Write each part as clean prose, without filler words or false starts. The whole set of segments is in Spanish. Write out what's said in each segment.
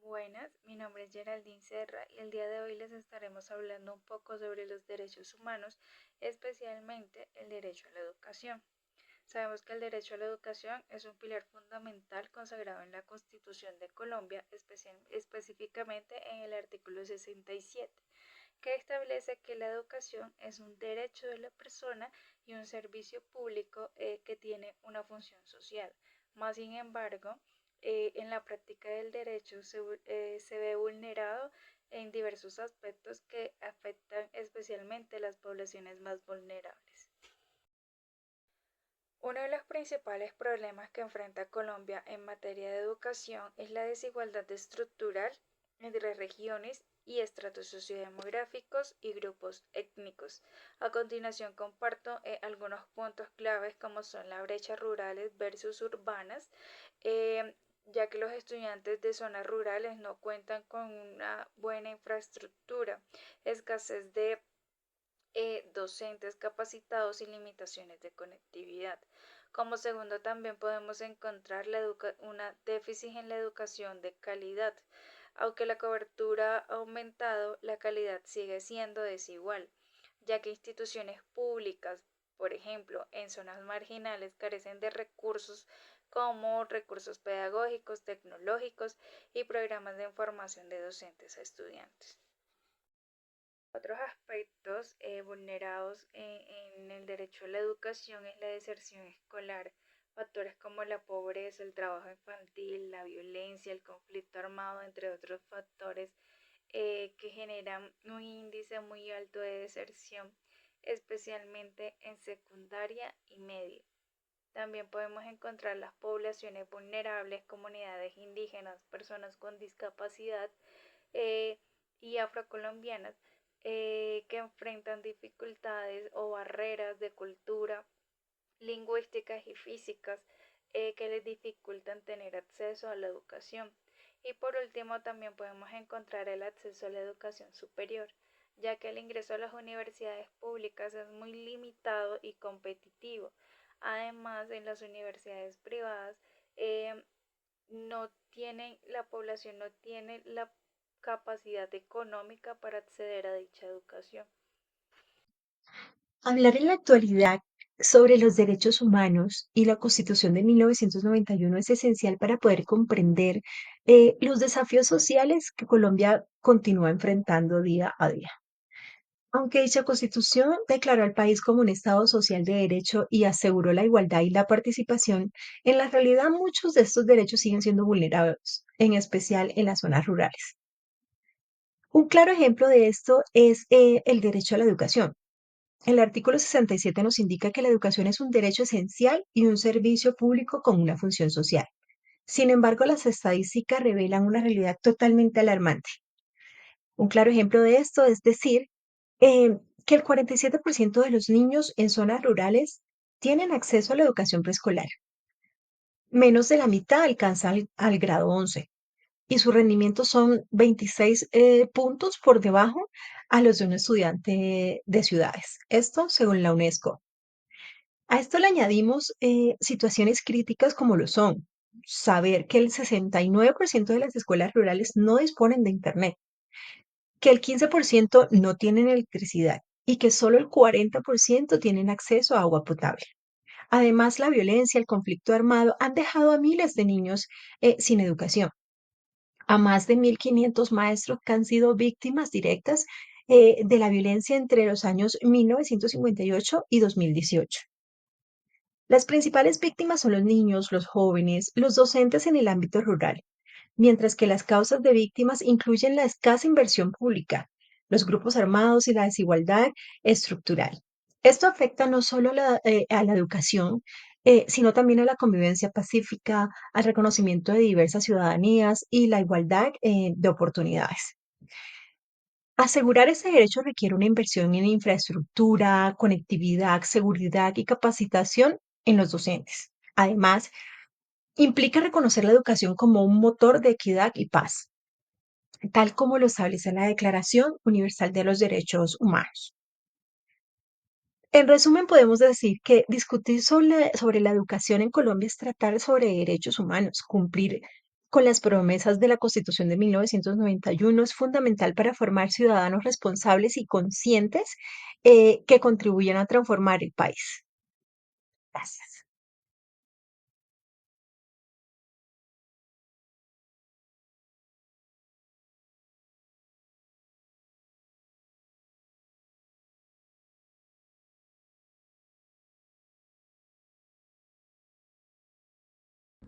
Buenas, mi nombre es Geraldine Serra y el día de hoy les estaremos hablando un poco sobre los derechos humanos, especialmente el derecho a la educación. Sabemos que el derecho a la educación es un pilar fundamental consagrado en la Constitución de Colombia, específicamente en el artículo 67, que establece que la educación es un derecho de la persona y un servicio público que tiene una función social. Más sin embargo, en la práctica del derecho se ve vulnerado en diversos aspectos que afectan especialmente a las poblaciones más vulnerables. Uno de los principales problemas que enfrenta Colombia en materia de educación es la desigualdad estructural entre regiones y estratos sociodemográficos y grupos étnicos. A continuación comparto algunos puntos claves como son la brecha rurales versus urbanas, eh, ya que los estudiantes de zonas rurales no cuentan con una buena infraestructura, escasez de docentes capacitados y limitaciones de conectividad. Como segundo, también podemos encontrar una déficit en la educación de calidad. Aunque la cobertura ha aumentado, la calidad sigue siendo desigual, ya que instituciones públicas, por ejemplo, en zonas marginales, carecen de recursos como recursos pedagógicos, tecnológicos y programas de formación de docentes a estudiantes. Otros aspectos vulnerados en el derecho a la educación es la deserción escolar. Factores como la pobreza, el trabajo infantil, la violencia, el conflicto armado, entre otros factores que generan un índice muy alto de deserción, especialmente en secundaria y media. También podemos encontrar las poblaciones vulnerables, comunidades indígenas, personas con discapacidad eh, y afrocolombianas que enfrentan dificultades o barreras de cultura, lingüísticas y físicas que les dificultan tener acceso a la educación. Y por último, también podemos encontrar el acceso a la educación superior, ya que el ingreso a las universidades públicas es muy limitado y competitivo. Además, en las universidades privadas eh, la población no tiene la capacidad económica para acceder a dicha educación. Hablar en la actualidad sobre los derechos humanos y la Constitución de 1991 es esencial para poder comprender los desafíos sociales que Colombia continúa enfrentando día a día. Aunque dicha Constitución declaró al país como un Estado social de derecho y aseguró la igualdad y la participación, en la realidad muchos de estos derechos siguen siendo vulnerados, en especial en las zonas rurales. Un claro ejemplo de esto es el derecho a la educación. El artículo 67 nos indica que la educación es un derecho esencial y un servicio público con una función social. Sin embargo, las estadísticas revelan una realidad totalmente alarmante. Un claro ejemplo de esto es decir, que el 47% de los niños en zonas rurales tienen acceso a la educación preescolar. Menos de la mitad alcanza al grado 11 y su rendimiento son 26 puntos por debajo a los de un estudiante de ciudades. Esto según la UNESCO. A esto le añadimos situaciones críticas como lo son saber que el 69% de las escuelas rurales no disponen de Internet, que el 15% no tienen electricidad y que solo el 40% tienen acceso a agua potable. Además, la violencia, el conflicto armado han dejado a miles de niños sin educación, a más de 1.500 maestros que han sido víctimas directas de la violencia entre los años 1958 y 2018. Las principales víctimas son los niños, los jóvenes, los docentes en el ámbito rural, mientras que las causas de víctimas incluyen la escasa inversión pública, los grupos armados y la desigualdad estructural. Esto afecta no solo a la educación, sino también a la convivencia pacífica, al reconocimiento de diversas ciudadanías y la igualdad de oportunidades. Asegurar ese derecho requiere una inversión en infraestructura, conectividad, seguridad y capacitación en los docentes. Además, implica reconocer la educación como un motor de equidad y paz, tal como lo establece la Declaración Universal de los Derechos Humanos. En resumen, podemos decir que discutir sobre la educación en Colombia es tratar sobre derechos humanos, cumplir con las promesas de la Constitución de 1991 es fundamental para formar ciudadanos responsables y conscientes que contribuyan a transformar el país. Gracias.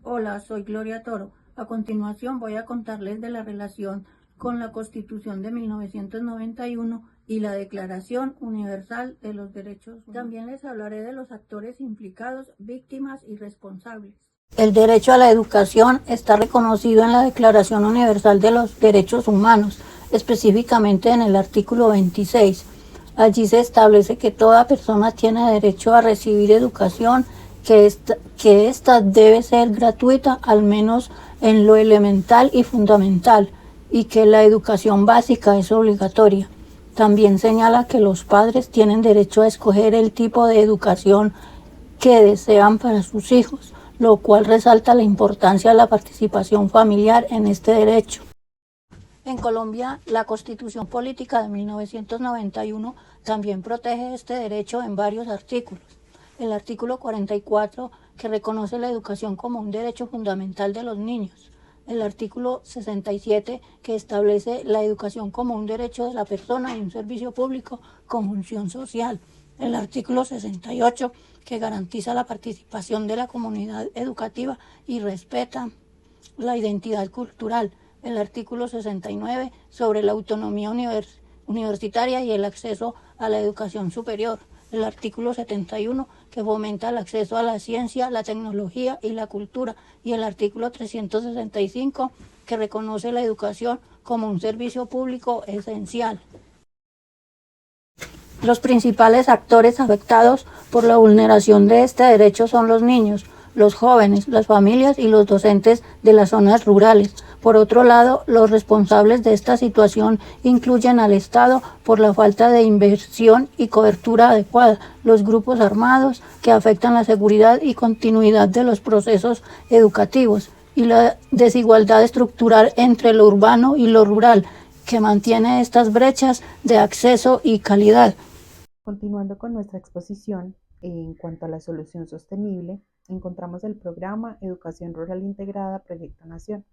Hola, soy Gloria Toro. A continuación voy a contarles de la relación con la Constitución de 1991 y la Declaración Universal de los Derechos Humanos. También les hablaré de los actores implicados, víctimas y responsables. El derecho a la educación está reconocido en la Declaración Universal de los Derechos Humanos, específicamente en el artículo 26. Allí se establece que toda persona tiene derecho a recibir educación, que esta debe ser gratuita, al menos en lo elemental y fundamental, y que la educación básica es obligatoria. También señala que los padres tienen derecho a escoger el tipo de educación que desean para sus hijos, lo cual resalta la importancia de la participación familiar en este derecho. En Colombia, la Constitución Política de 1991 también protege este derecho en varios artículos. El artículo 44, que reconoce la educación como un derecho fundamental de los niños. El artículo 67, que establece la educación como un derecho de la persona y un servicio público con función social. El artículo 68, que garantiza la participación de la comunidad educativa y respeta la identidad cultural. El artículo 69 sobre la autonomía universitaria y el acceso a la educación superior. El artículo 71 que fomenta el acceso a la ciencia, la tecnología y la cultura. Y el artículo 365 que reconoce la educación como un servicio público esencial. Los principales actores afectados por la vulneración de este derecho son los niños, los jóvenes, las familias y los docentes de las zonas rurales. Por otro lado, los responsables de esta situación incluyen al Estado por la falta de inversión y cobertura adecuada, los grupos armados que afectan la seguridad y continuidad de los procesos educativos, y la desigualdad estructural entre lo urbano y lo rural, que mantiene estas brechas de acceso y calidad. Continuando con nuestra exposición, en cuanto a la solución sostenible, encontramos el programa Educación Rural Integrada Proyecto Nación.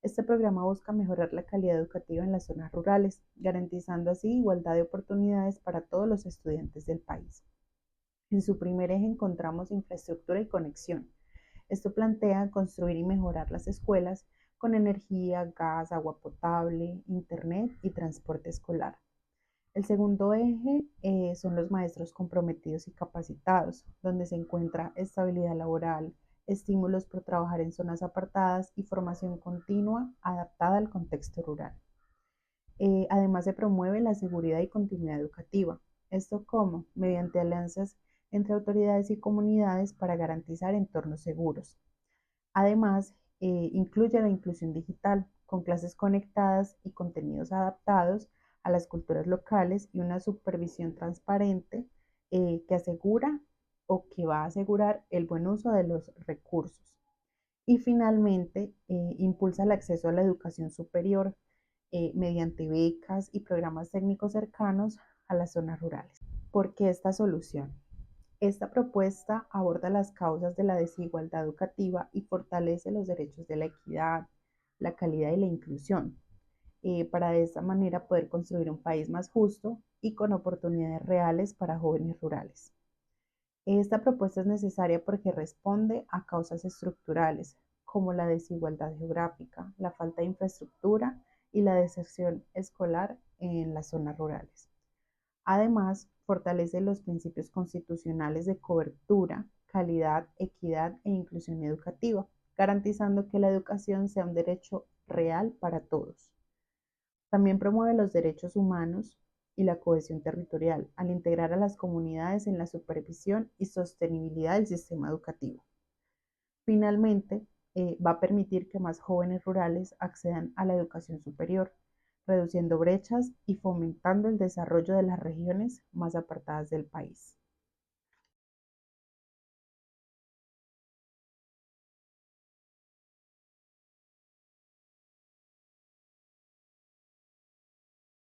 Este programa busca mejorar la calidad educativa en las zonas rurales, garantizando así igualdad de oportunidades para todos los estudiantes del país. En su primer eje encontramos infraestructura y conexión. Esto plantea construir y mejorar las escuelas con energía, gas, agua potable, internet y transporte escolar. El segundo eje son los maestros comprometidos y capacitados, donde se encuentra estabilidad laboral, estímulos por trabajar en zonas apartadas y formación continua adaptada al contexto rural. Además, se promueve la seguridad y continuidad educativa. Esto como mediante alianzas entre autoridades y comunidades para garantizar entornos seguros. Además, incluye la inclusión digital, con clases conectadas y contenidos adaptados a las culturas locales y una supervisión transparente que asegura o que va a asegurar el buen uso de los recursos. Y finalmente, impulsa el acceso a la educación superior mediante becas y programas técnicos cercanos a las zonas rurales. ¿Por qué esta solución? Esta propuesta aborda las causas de la desigualdad educativa y fortalece los derechos de la equidad, la calidad y la inclusión, para de esta manera poder construir un país más justo y con oportunidades reales para jóvenes rurales. Esta propuesta es necesaria porque responde a causas estructurales como la desigualdad geográfica, la falta de infraestructura y la deserción escolar en las zonas rurales. Además, fortalece los principios constitucionales de cobertura, calidad, equidad e inclusión educativa, garantizando que la educación sea un derecho real para todos. También promueve los derechos humanos y la cohesión territorial al integrar a las comunidades en la supervisión y sostenibilidad del sistema educativo. Finalmente, va a permitir que más jóvenes rurales accedan a la educación superior, reduciendo brechas y fomentando el desarrollo de las regiones más apartadas del país.